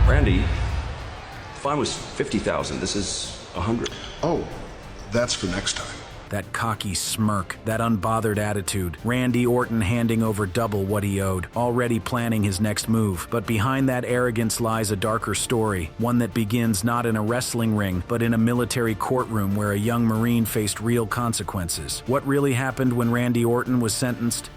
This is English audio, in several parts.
Randy, fine was 50,000. This is 100. Oh, that's for next time. That cocky smirk, that unbothered attitude, Randy Orton handing over double what he owed, already planning his next move. But behind that arrogance lies a darker story, one that begins not in a wrestling ring, but in a military courtroom where a young Marine faced real consequences. What really happened when Randy Orton was sentenced?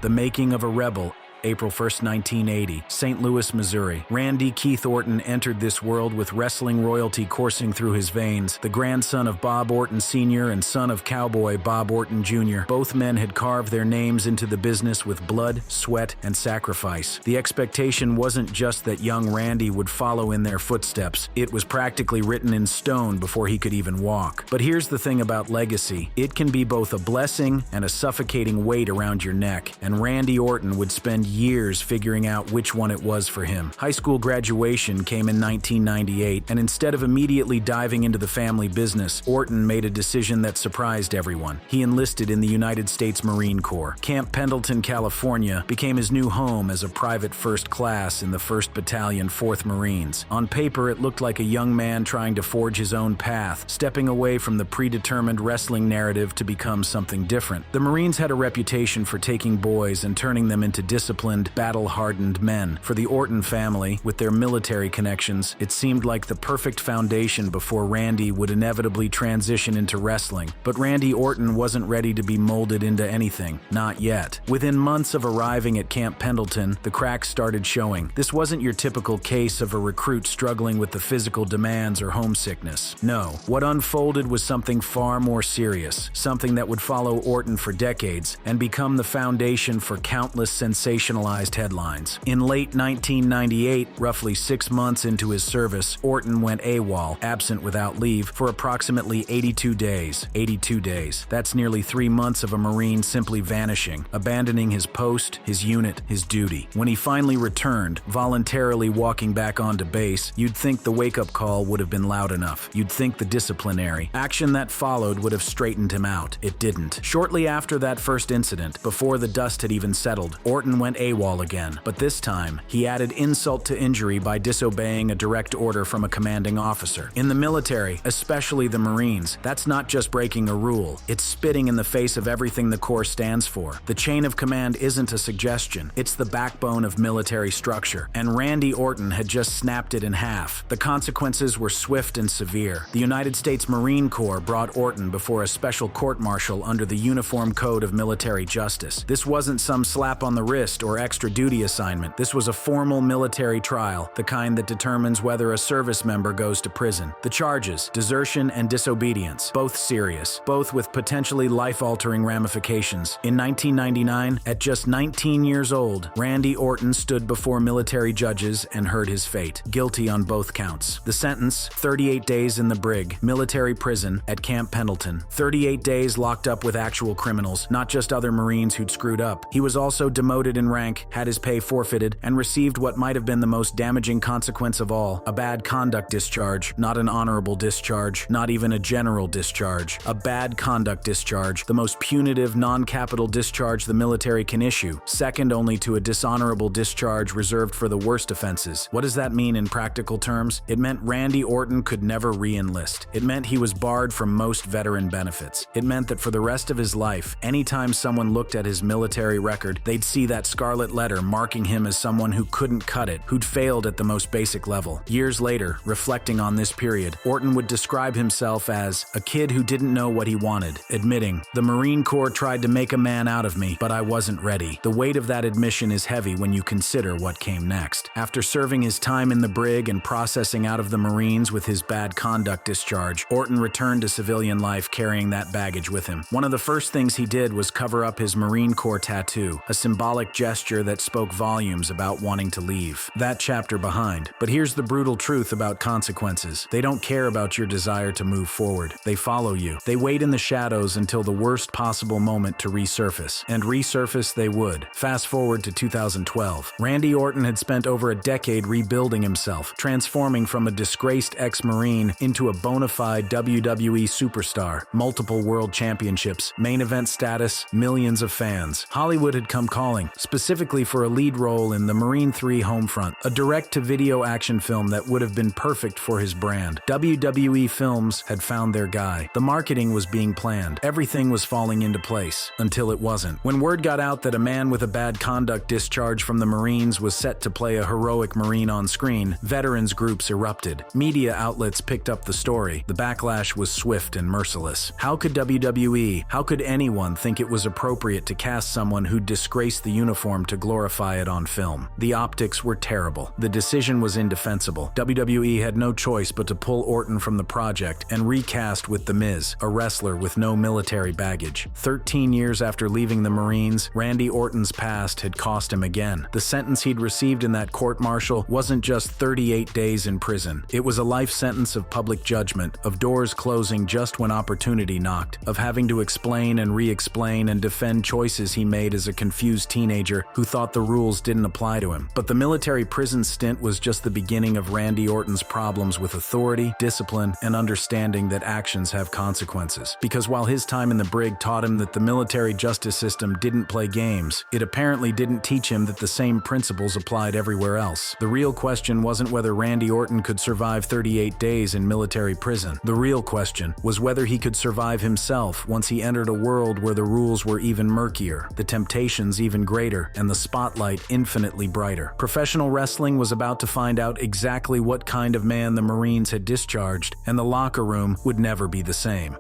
The making of a rebel. April 1st, 1980, St. Louis, Missouri. Randy Keith Orton entered this world with wrestling royalty coursing through his veins. The grandson of Bob Orton Sr. and son of cowboy Bob Orton Jr. Both men had carved their names into the business with blood, sweat, and sacrifice. The expectation wasn't just that young Randy would follow in their footsteps. It was practically written in stone before he could even walk. But here's the thing about legacy. It can be both a blessing and a suffocating weight around your neck. And Randy Orton would spend years figuring out which one it was for him. High school graduation came in 1998, and instead of immediately diving into the family business, Orton made a decision that surprised everyone. He enlisted in the United States Marine Corps. Camp Pendleton, California, became his new home as a private first class in the 1st Battalion, 4th Marines. On paper, it looked like a young man trying to forge his own path, stepping away from the predetermined wrestling narrative to become something different. The Marines had a reputation for taking boys and turning them into disciplined, battle-hardened men. For the Orton family, with their military connections, it seemed like the perfect foundation before Randy would inevitably transition into wrestling. But Randy Orton wasn't ready to be molded into anything. Not yet. Within months of arriving at Camp Pendleton, the cracks started showing. This wasn't your typical case of a recruit struggling with the physical demands or homesickness. No. What unfolded was something far more serious, something that would follow Orton for decades and become the foundation for countless sensationalized headlines. In late 1998, roughly 6 months into his service, Orton went AWOL, absent without leave, for approximately 82 days. 82 days. That's nearly 3 months of a Marine simply vanishing, abandoning his post, his unit, his duty. When he finally returned, voluntarily walking back onto base, you'd think the wake-up call would have been loud enough. You'd think the disciplinary action that followed would have straightened him out. It didn't. Shortly after that first incident, before the dust had even settled, Orton went AWOL again, but this time, he added insult to injury by disobeying a direct order from a commanding officer. In the military, especially the Marines, that's not just breaking a rule, it's spitting in the face of everything the Corps stands for. The chain of command isn't a suggestion, it's the backbone of military structure, and Randy Orton had just snapped it in half. The consequences were swift and severe. The United States Marine Corps brought Orton before a special court-martial under the Uniform Code of Military Justice. This wasn't some slap on the wrist or extra duty assignment. This was a formal military trial, the kind that determines whether a service member goes to prison. The charges, desertion and disobedience, both serious, both with potentially life-altering ramifications. In 1999, at just 19 years old, Randy Orton stood before military judges and heard his fate, guilty on both counts. The sentence, 38 days in the brig, military prison at Camp Pendleton. 38 days locked up with actual criminals, not just other Marines who'd screwed up. He was also demoted in rank, had his pay forfeited, and received what might have been the most damaging consequence of all, a bad conduct discharge, not an honorable discharge, not even a general discharge. A bad conduct discharge, the most punitive non-capital discharge the military can issue, second only to a dishonorable discharge reserved for the worst offenses. What does that mean in practical terms? It meant Randy Orton could never re-enlist. It meant he was barred from most veteran benefits. It meant that for the rest of his life, anytime someone looked at his military record, they'd see that scarlet letter marking him as someone who couldn't cut it, who'd failed at the most basic level. Years later, reflecting on this period, Orton would describe himself as a kid who didn't know what he wanted, admitting, "The Marine Corps tried to make a man out of me, but I wasn't ready." The weight of that admission is heavy when you consider what came next. After serving his time in the brig and processing out of the Marines with his bad conduct discharge, Orton returned to civilian life carrying that baggage with him. One of the first things he did was cover up his Marine Corps tattoo, a symbolic gesture that spoke volumes about wanting to leave. That chapter behind. But here's the brutal truth about consequences. They don't care about your desire to move forward. They follow you. They wait in the shadows until the worst possible moment to resurface. And resurface they would. Fast forward to 2012. Randy Orton had spent over a decade rebuilding himself, transforming from a disgraced ex-Marine into a bona fide WWE superstar. Multiple world championships, main event status, millions of fans. Hollywood had come calling, specifically specifically for a lead role in The Marine 3 Homefront, a direct-to-video action film that would have been perfect for his brand. WWE Films had found their guy. The marketing was being planned. Everything was falling into place, until it wasn't. When word got out that a man with a bad conduct discharge from the Marines was set to play a heroic Marine on screen, veterans groups erupted. Media outlets picked up the story. The backlash was swift and merciless. How could WWE, how could anyone think it was appropriate to cast someone who'd disgraced the uniform to glorify it on film? The optics were terrible. The decision was indefensible. WWE had no choice but to pull Orton from the project and recast with The Miz, a wrestler with no military baggage. 13 years after leaving the Marines, Randy Orton's past had cost him again. The sentence he'd received in that court-martial wasn't just 38 days in prison. It was a life sentence of public judgment, of doors closing just when opportunity knocked, of having to explain and re-explain and defend choices he made as a confused teenager who thought the rules didn't apply to him. But the military prison stint was just the beginning of Randy Orton's problems with authority, discipline, and understanding that actions have consequences. Because while his time in the brig taught him that the military justice system didn't play games, it apparently didn't teach him that the same principles applied everywhere else. The real question wasn't whether Randy Orton could survive 38 days in military prison. The real question was whether he could survive himself once he entered a world where the rules were even murkier, the temptations even greater, and the spotlight infinitely brighter. Professional wrestling was about to find out exactly what kind of man the Marines had discharged, and the locker room would never be the same.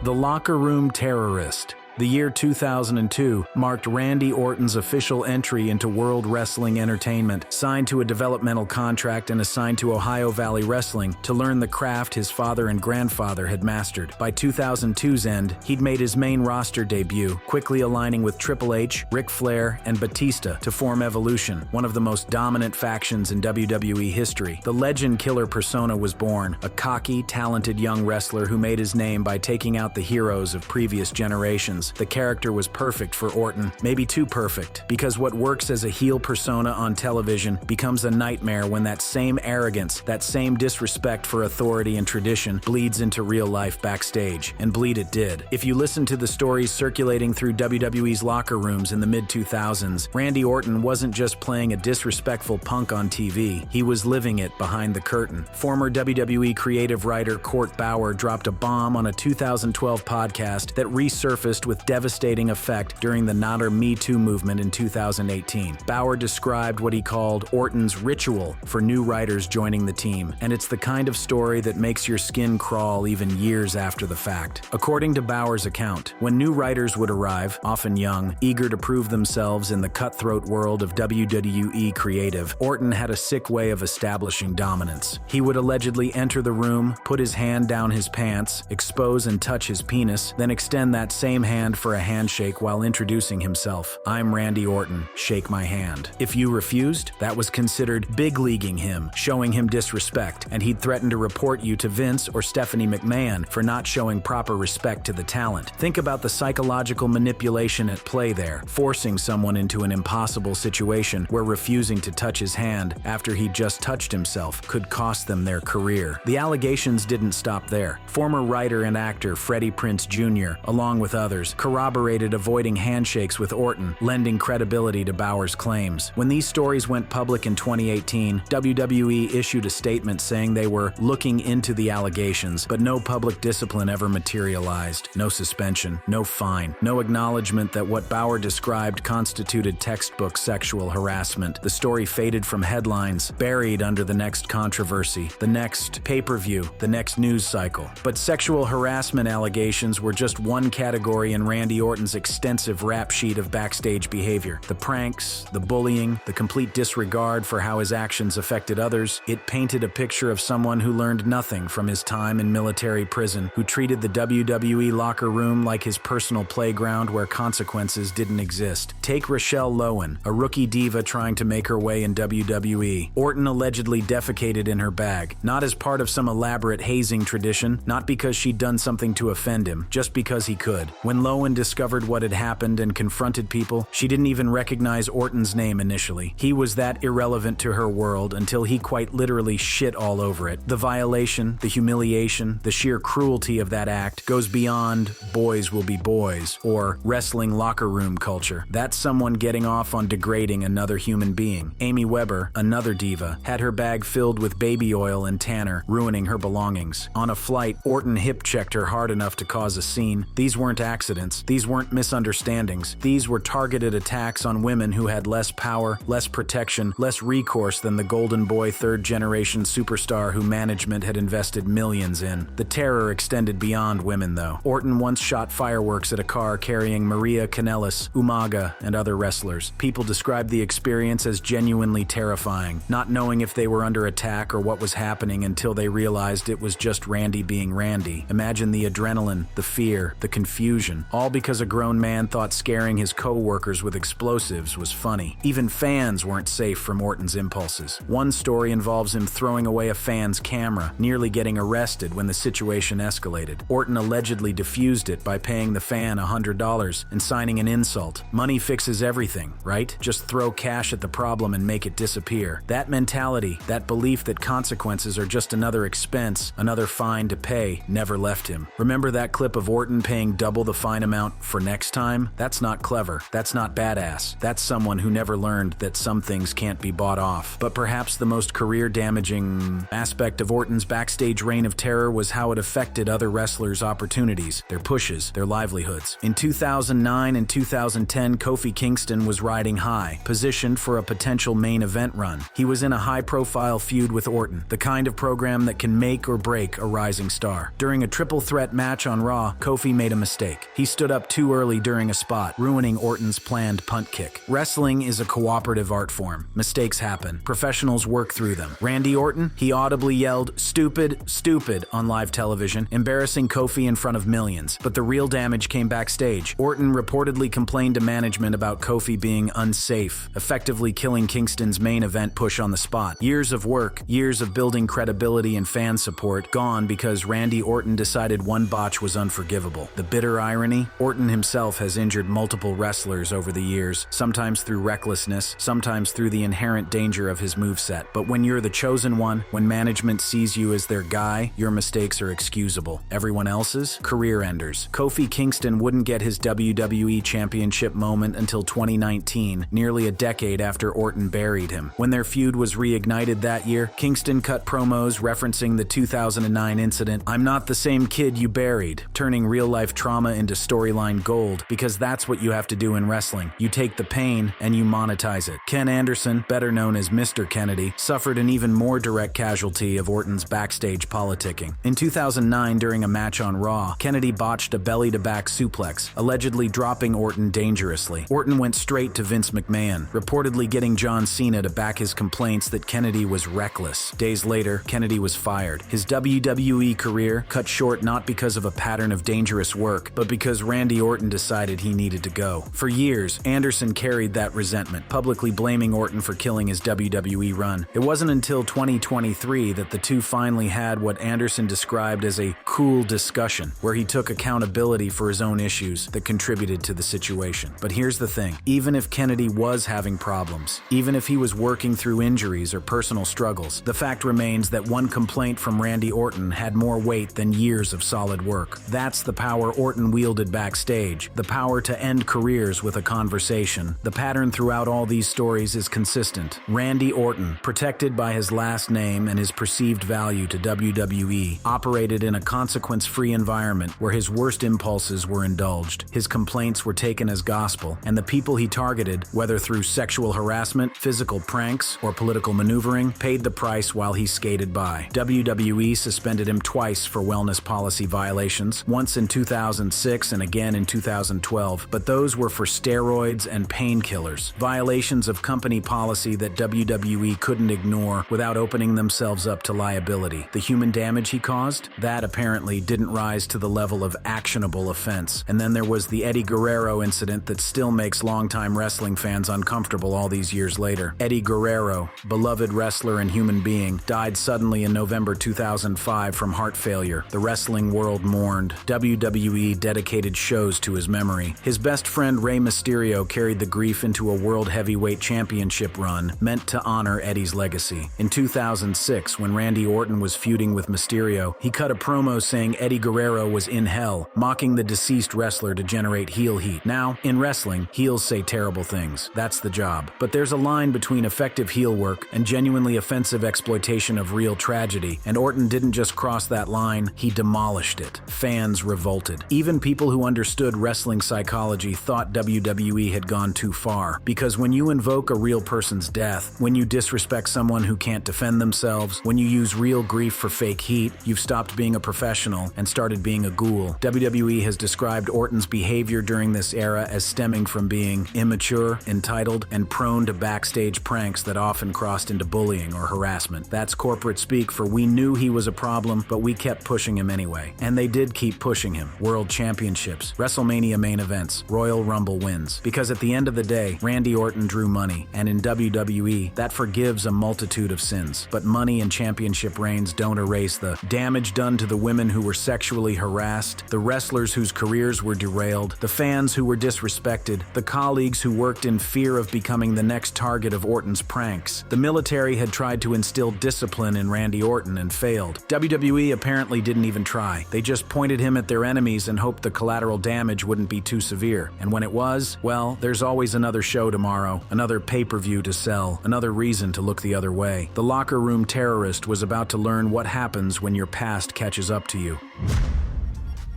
The Locker Room Terrorist. The year 2002 marked Randy Orton's official entry into World Wrestling Entertainment, signed to a developmental contract and assigned to Ohio Valley Wrestling to learn the craft his father and grandfather had mastered. By 2002's end, he'd made his main roster debut, quickly aligning with Triple H, Ric Flair, and Batista to form Evolution, one of the most dominant factions in WWE history. The Legend Killer persona was born, a cocky, talented young wrestler who made his name by taking out the heroes of previous generations. The character was perfect for Orton, maybe too perfect, because what works as a heel persona on television becomes a nightmare when that same arrogance, that same disrespect for authority and tradition bleeds into real life backstage. And bleed it did. If you listen to the stories circulating through WWE's locker rooms in the mid-2000s, Randy Orton wasn't just playing a disrespectful punk on TV, he was living it behind the curtain. Former WWE creative writer Court Bauer dropped a bomb on a 2012 podcast that resurfaced with devastating effect during the Not Or Me Too movement in 2018. Bauer described what he called Orton's ritual for new writers joining the team, and it's the kind of story that makes your skin crawl even years after the fact. According to Bauer's account, when new writers would arrive, often young, eager to prove themselves in the cutthroat world of WWE creative, Orton had a sick way of establishing dominance. He would allegedly enter the room, put his hand down his pants, expose and touch his penis, then extend that same hand for a handshake while introducing himself. "I'm Randy Orton, shake my hand." If you refused, that was considered big-leaguing him, showing him disrespect, and he'd threaten to report you to Vince or Stephanie McMahon for not showing proper respect to the talent. Think about the psychological manipulation at play there, forcing someone into an impossible situation where refusing to touch his hand after he'd just touched himself could cost them their career. The allegations didn't stop there. Former writer and actor Freddie Prinze Jr., along with others, corroborated avoiding handshakes with Orton, lending credibility to Bauer's claims. When these stories went public in 2018, WWE issued a statement saying they were looking into the allegations, but no public discipline ever materialized. No suspension, no fine, no acknowledgement that what Bauer described constituted textbook sexual harassment. The story faded from headlines, buried under the next controversy, the next pay-per-view, the next news cycle. But sexual harassment allegations were just one category in Randy Orton's extensive rap sheet of backstage behavior. The pranks, the bullying, the complete disregard for how his actions affected others. It painted a picture of someone who learned nothing from his time in military prison, who treated the WWE locker room like his personal playground where consequences didn't exist. Take Rochelle Lowen, a rookie diva trying to make her way in WWE. Orton allegedly defecated in her bag, not as part of some elaborate hazing tradition, not because she'd done something to offend him, just because he could. When Lowen discovered what had happened and confronted people, she didn't even recognize Orton's name initially. He was that irrelevant to her world until he quite literally shit all over it. The violation, the humiliation, the sheer cruelty of that act goes beyond boys will be boys or wrestling locker room culture. That's someone getting off on degrading another human being. Amy Weber, another diva, had her bag filled with baby oil and tanner, ruining her belongings. On a flight, Orton hip-checked her hard enough to cause a scene. These weren't accidents. These weren't misunderstandings. These were targeted attacks on women who had less power, less protection, less recourse than the golden boy third-generation superstar who management had invested millions in. The terror extended beyond women, though. Orton once shot fireworks at a car carrying Maria Kanellis, Umaga, and other wrestlers. People described the experience as genuinely terrifying, not knowing if they were under attack or what was happening until they realized it was just Randy being Randy. Imagine the adrenaline, the fear, the confusion, all because a grown man thought scaring his co-workers with explosives was funny. Even fans weren't safe from Orton's impulses. One story involves him throwing away a fan's camera, nearly getting arrested when the situation escalated. Orton allegedly diffused it by paying the fan $100 and signing an insult. Money fixes everything, right? Just throw cash at the problem and make it disappear. That mentality, that belief that consequences are just another expense, another fine to pay, never left him. Remember that clip of Orton paying double the fine amount for next time? That's not clever. That's not badass. That's someone who never learned that some things can't be bought off. But perhaps the most career-damaging aspect of Orton's backstage reign of terror was how it affected other wrestlers' opportunities, their pushes, their livelihoods. In 2009 and 2010, Kofi Kingston was riding high, positioned for a potential main event run. He was in a high-profile feud with Orton, the kind of program that can make or break a rising star. During a triple threat match on Raw, Kofi made a mistake. He stood up too early during a spot, ruining Orton's planned punt kick. Wrestling is a cooperative art form. Mistakes happen. Professionals work through them. Randy Orton, he audibly yelled, "Stupid, stupid," on live television, embarrassing Kofi in front of millions. But the real damage came backstage. Orton reportedly complained to management about Kofi being unsafe, effectively killing Kingston's main event push on the spot. Years of work, years of building credibility and fan support, gone because Randy Orton decided one botch was unforgivable. The bitter irony? Orton himself has injured multiple wrestlers over the years, sometimes through recklessness, sometimes through the inherent danger of his moveset. But when you're the chosen one, when management sees you as their guy, your mistakes are excusable. Everyone else's? Career enders. Kofi Kingston wouldn't get his WWE Championship moment until 2019, nearly a decade after Orton buried him. When their feud was reignited that year, Kingston cut promos referencing the 2009 incident, "I'm not the same kid you buried," turning real-life trauma into storyline gold, because that's what you have to do in wrestling. You take the pain and you monetize it. Ken Anderson, better known as Mr. Kennedy, suffered an even more direct casualty of Orton's backstage politicking. In 2009, during a match on Raw, Kennedy botched a belly-to-back suplex, allegedly dropping Orton dangerously. Orton went straight to Vince McMahon, reportedly getting John Cena to back his complaints that Kennedy was reckless. Days later, Kennedy was fired. His WWE career cut short not because of a pattern of dangerous work, but because Randy Orton decided he needed to go. For years, Anderson carried that resentment, publicly blaming Orton for killing his WWE run. It wasn't until 2023 that the two finally had what Anderson described as a cool discussion, where he took accountability for his own issues that contributed to the situation. But here's the thing, even if Kennedy was having problems, even if he was working through injuries or personal struggles, the fact remains that one complaint from Randy Orton had more weight than years of solid work. That's the power Orton wielded backstage, the power to end careers with a conversation. The pattern throughout all these stories is consistent. Randy Orton, protected by his last name and his perceived value to WWE, operated in a consequence-free environment where his worst impulses were indulged. His complaints were taken as gospel, and the people he targeted, whether through sexual harassment, physical pranks, or political maneuvering, paid the price while he skated by. WWE suspended him twice for wellness policy violations, once in 2006 and again in 2012, but those were for steroids and painkillers, violations of company policy that WWE couldn't ignore without opening themselves up to liability. The human damage he caused? That apparently didn't rise to the level of actionable offense. And then there was the Eddie Guerrero incident that still makes longtime wrestling fans uncomfortable all these years later. Eddie Guerrero, beloved wrestler and human being, died suddenly in November 2005 from heart failure. The wrestling world mourned. WWE dedicated dedicated shows to his memory. His best friend Rey Mysterio carried the grief into a World Heavyweight Championship run meant to honor Eddie's legacy. In 2006, when Randy Orton was feuding with Mysterio, he cut a promo saying Eddie Guerrero was in hell, mocking the deceased wrestler to generate heel heat. Now, in wrestling, heels say terrible things. That's the job. But there's a line between effective heel work and genuinely offensive exploitation of real tragedy, and Orton didn't just cross that line, he demolished it. Fans revolted. Even people who understood wrestling psychology thought WWE had gone too far, because when you invoke a real person's death, when you disrespect someone who can't defend themselves, when you use real grief for fake heat, you've stopped being a professional and started being a ghoul. WWE has described Orton's behavior during this era as stemming from being immature, entitled, and prone to backstage pranks that often crossed into bullying or harassment. That's corporate speak for we knew he was a problem, but we kept pushing him anyway. And they did keep pushing him. World Championships, WrestleMania main events, Royal Rumble wins. Because at the end of the day, Randy Orton drew money, and in WWE, that forgives a multitude of sins. But money and championship reigns don't erase the damage done to the women who were sexually harassed, the wrestlers whose careers were derailed, the fans who were disrespected, the colleagues who worked in fear of becoming the next target of Orton's pranks. The military had tried to instill discipline in Randy Orton and failed. WWE apparently didn't even try. They just pointed him at their enemies and hoped the collateral damage wouldn't be too severe. And when it was, well, there's always another show tomorrow, another pay-per-view to sell, another reason to look the other way. The locker room terrorist was about to learn what happens when your past catches up to you.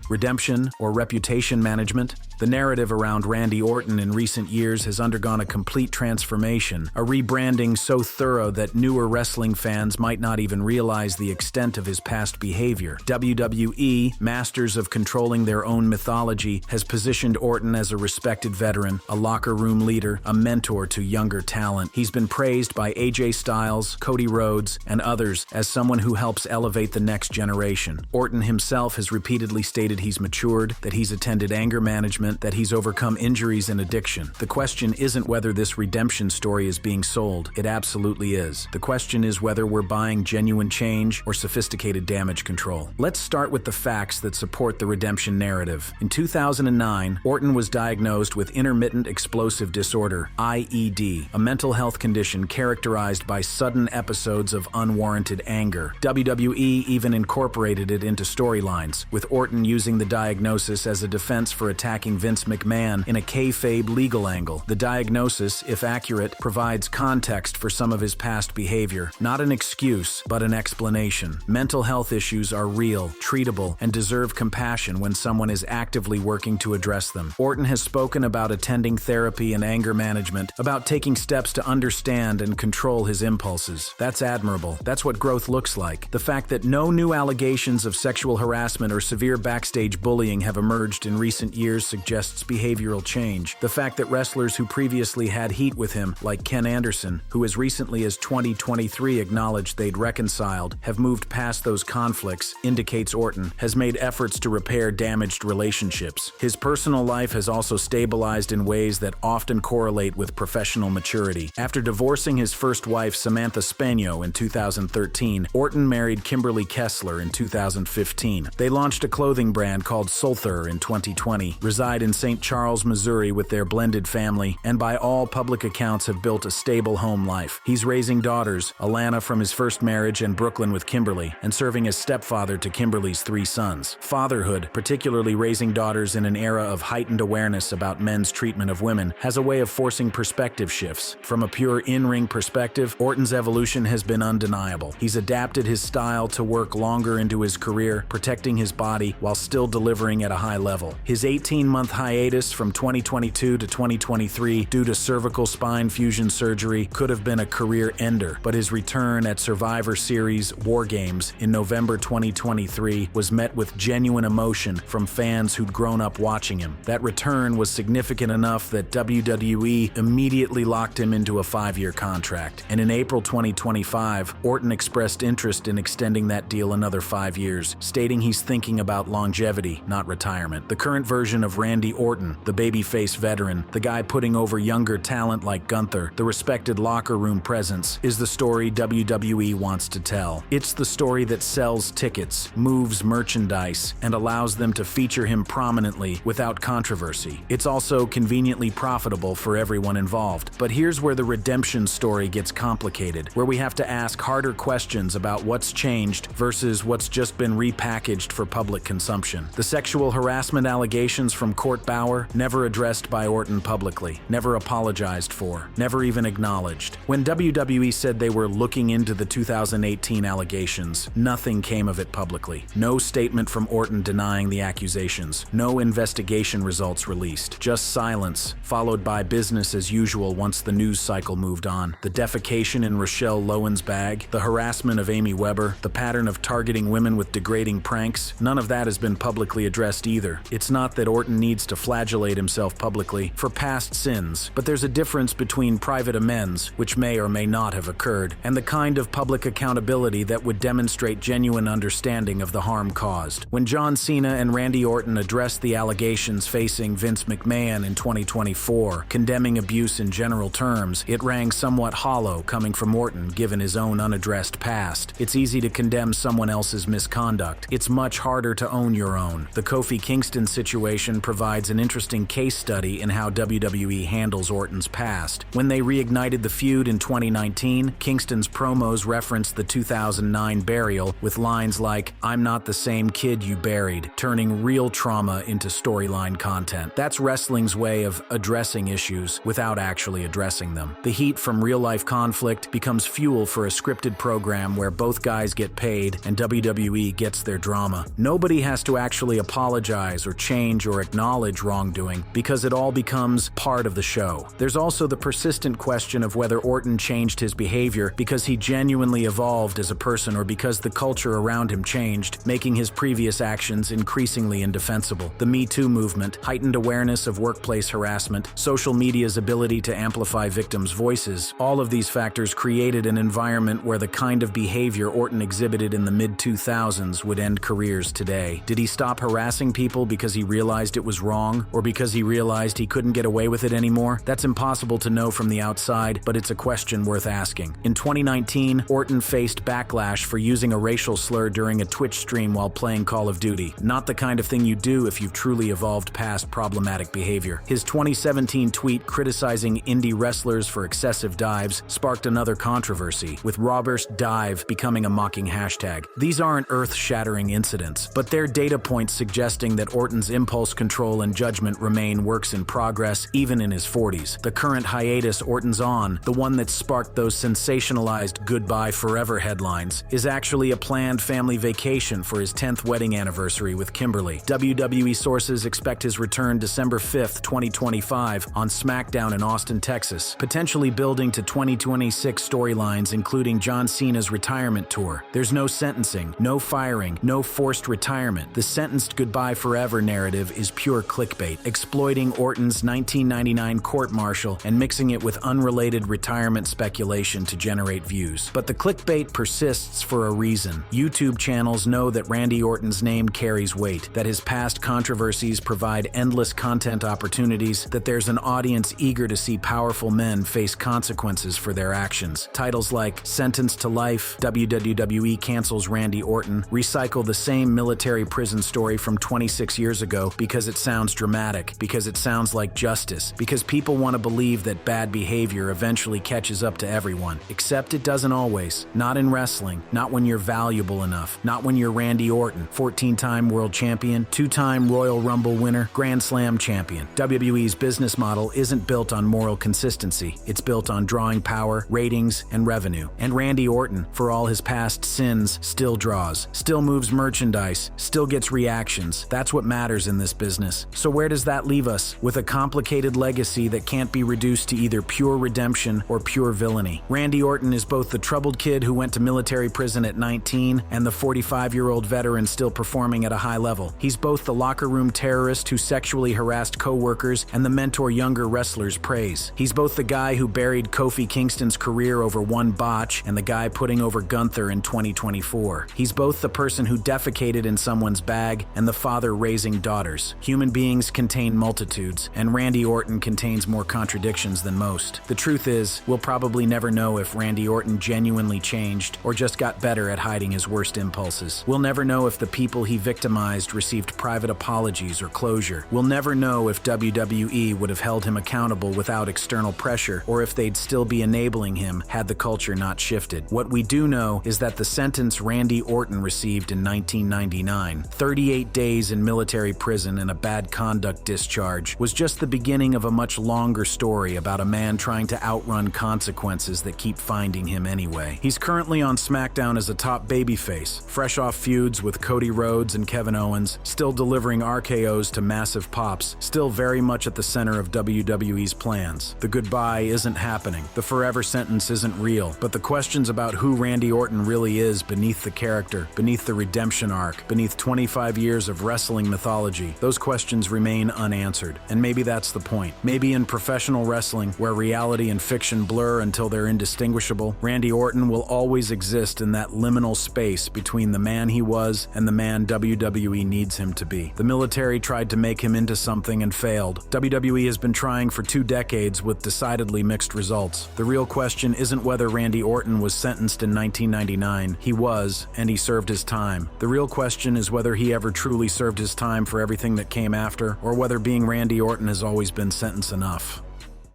Redemption or reputation management? The narrative around Randy Orton in recent years has undergone a complete transformation, a rebranding so thorough that newer wrestling fans might not even realize the extent of his past behavior. WWE, masters of controlling their own mythology, has positioned Orton as a respected veteran, a locker room leader, a mentor to younger talent. He's been praised by AJ Styles, Cody Rhodes, and others as someone who helps elevate the next generation. Orton himself has repeatedly stated he's matured, that he's attended anger management, that he's overcome injuries and addiction. The question isn't whether this redemption story is being sold. It absolutely is. The question is whether we're buying genuine change or sophisticated damage control. Let's start with the facts that support the redemption narrative. In 2009, Orton was diagnosed with intermittent explosive disorder, IED, a mental health condition characterized by sudden episodes of unwarranted anger. WWE even incorporated it into storylines, with Orton using the diagnosis as a defense for attacking Vince McMahon in a kayfabe legal angle. The diagnosis, if accurate, provides context for some of his past behavior. Not an excuse, but an explanation. Mental health issues are real, treatable, and deserve compassion when someone is actively working to address them. Orton has spoken about attending therapy and anger management, about taking steps to understand and control his impulses. That's admirable. That's what growth looks like. The fact that no new allegations of sexual harassment or severe backstage bullying have emerged in recent years suggests behavioral change. The fact that wrestlers who previously had heat with him, like Ken Anderson, who as recently as 2023 acknowledged they'd reconciled, have moved past those conflicts, indicates Orton has made efforts to repair damaged relationships. His personal life has also stabilized in ways that often correlate with professional maturity. After divorcing his first wife, Samantha Spagno, in 2013, Orton married Kimberly Kessler in 2015. They launched a clothing brand called Sulthur in 2020, reside in St. Charles, Missouri with their blended family, and by all public accounts have built a stable home life. He's raising daughters, Alana from his first marriage and Brooklyn with Kimberly, and serving as stepfather to Kimberly's 3 sons. Fatherhood, particularly raising daughters in an era of heightened awareness about men's treatment of women, has a way of forcing perspective shifts. From a pure in-ring perspective, Orton's evolution has been undeniable. He's adapted his style to work longer into his career, protecting his body while still delivering at a high level. His 18-month hiatus from 2022 to 2023 due to cervical spine fusion surgery could have been a career ender, but his return at Survivor Series War Games in November 2023 was met with genuine emotion from fans who'd grown up watching him. That return was significant enough that WWE immediately locked him into a 5-year contract, and in April 2025, Orton expressed interest in extending that deal another 5 years, stating he's thinking about longevity, not retirement. The current version of Randy Orton, the babyface veteran, the guy putting over younger talent like Gunther, the respected locker room presence, is the story WWE wants to tell. It's the story that sells tickets, moves merchandise, and allows them to feature him prominently without controversy. It's also conveniently profitable for everyone involved. But here's where the redemption story gets complicated, where we have to ask harder questions about what's changed versus what's just been repackaged for public consumption. The sexual harassment allegations from Court Bauer, never addressed by Orton publicly, never apologized for, never even acknowledged. When WWE said they were looking into the 2018 allegations, nothing came of it publicly. No statement from Orton denying the accusations, no investigation results released, just silence, followed by business as usual once the news cycle moved on. The defecation in Rochelle Lowen's bag, the harassment of Amy Weber, the pattern of targeting women with degrading pranks, none of that has been publicly addressed either. It's not that Orton needs to flagellate himself publicly for past sins, but there's a difference between private amends, which may or may not have occurred, and the kind of public accountability that would demonstrate genuine understanding of the harm caused. When John Cena and Randy Orton addressed the allegations facing Vince McMahon in 2024, condemning abuse in general terms, it rang somewhat hollow coming from Orton given his own unaddressed past. It's easy to condemn someone else's misconduct. It's much harder to own your own. The Kofi Kingston situation provides an interesting case study in how WWE handles Orton's past. When they reignited the feud in 2019, Kingston's promos referenced the 2009 burial with lines like, "I'm not the same kid you buried," turning real trauma into storyline content. That's wrestling's way of addressing issues without actually addressing them. The heat from real-life conflict becomes fuel for a scripted program where both guys get paid and WWE gets their drama. Nobody has to actually apologize or change or acknowledge wrongdoing because it all becomes part of the show. There's also the persistent question of whether Orton changed his behavior because he genuinely evolved as a person or because the culture around him changed, making his previous actions increasingly indefensible. The Me Too movement, heightened awareness of workplace harassment, social media's ability to amplify victims' voices, all of these factors created an environment where the kind of behavior Orton exhibited in the mid-2000s would end careers today. Did he stop harassing people because he realized it was wrong, or because he realized he couldn't get away with it anymore? That's impossible to know from the outside, but it's a question worth asking. In 2019, Orton faced backlash for using a racial slur during a Twitch stream while playing Call of Duty. Not the kind of thing you do if you've truly evolved past problematic behavior. His 2017 tweet criticizing indie wrestlers for excessive dives sparked another controversy, with Robert's dive becoming a mocking hashtag. These aren't earth-shattering incidents, but they're data points suggesting that Orton's impulse control and judgment remain works in progress even in his 40s. The current hiatus Orton's on, the one that sparked those sensationalized "Goodbye Forever" headlines, is actually a planned family vacation for his 10th wedding anniversary with Kimberly. WWE sources expect his return December 5th, 2025 on SmackDown in Austin, Texas, potentially building to 2026 storylines including John Cena's retirement tour. There's no sentencing, no firing, no forced retirement. The sentenced "Goodbye Forever" narrative is pure clickbait, exploiting Orton's 1999 court-martial and mixing it with unrelated retirement speculation to generate views. But the clickbait persists for a reason. YouTube channels know that Randy Orton's name carries weight, that his past controversies provide endless content opportunities, that there's an audience eager to see powerful men face consequences for their actions. Titles like "Sentenced to Life," "WWE Cancels Randy Orton" recycle the same military prison story from 26 years ago because it sounds dramatic, because it sounds like justice, because people want to believe that bad behavior eventually catches up to everyone. Except it doesn't always. Not in wrestling. Not when you're valuable enough. Not when you're Randy Orton, 14-time world champion, 2-time Royal Rumble winner, Grand Slam champion. WWE's business model isn't built on moral consistency. It's built on drawing power, ratings, and revenue. And Randy Orton, for all his past sins, still draws, still moves merchandise, still gets reactions. That's what matters in this business. So where does that leave us? With a complicated legacy that can't be reduced to either pure redemption or pure villainy. Randy Orton is both the troubled kid who went to military prison at 19 and the 45-year-old veteran still performing at a high level. He's both the locker room terrorist who sexually harassed co-workers and the mentor younger wrestlers praise. He's both the guy who buried Kofi Kingston's career over one botch and the guy putting over Gunther in 2024. He's both the person who defecated in someone's bag and the father raising daughters. Human Human beings contain multitudes, and Randy Orton contains more contradictions than most. The truth is, we'll probably never know if Randy Orton genuinely changed or just got better at hiding his worst impulses. We'll never know if the people he victimized received private apologies or closure. We'll never know if WWE would have held him accountable without external pressure, or if they'd still be enabling him had the culture not shifted. What we do know is that the sentence Randy Orton received in 1999, 38 days in military prison and a bad conduct discharge, was just the beginning of a much longer story about a man trying to outrun consequences that keep finding him anyway. He's currently on SmackDown as a top babyface, fresh off feuds with Cody Rhodes and Kevin Owens, still delivering RKOs to massive pops, still very much at the center of WWE's plans. The goodbye isn't happening. The forever sentence isn't real, but the questions about who Randy Orton really is beneath the character, beneath the redemption arc, beneath 25 years of wrestling mythology, those questions remain unanswered. And maybe that's the point. Maybe in professional wrestling, where reality and fiction blur until they're indistinguishable, Randy Orton will always exist in that liminal space between the man he was and the man WWE needs him to be. The military tried to make him into something and failed. WWE has been trying for 2 decades with decidedly mixed results. The real question isn't whether Randy Orton was sentenced in 1999. He was, and he served his time. The real question is whether he ever truly served his time for everything that came after, or whether being Randy Orton has always been sentence enough.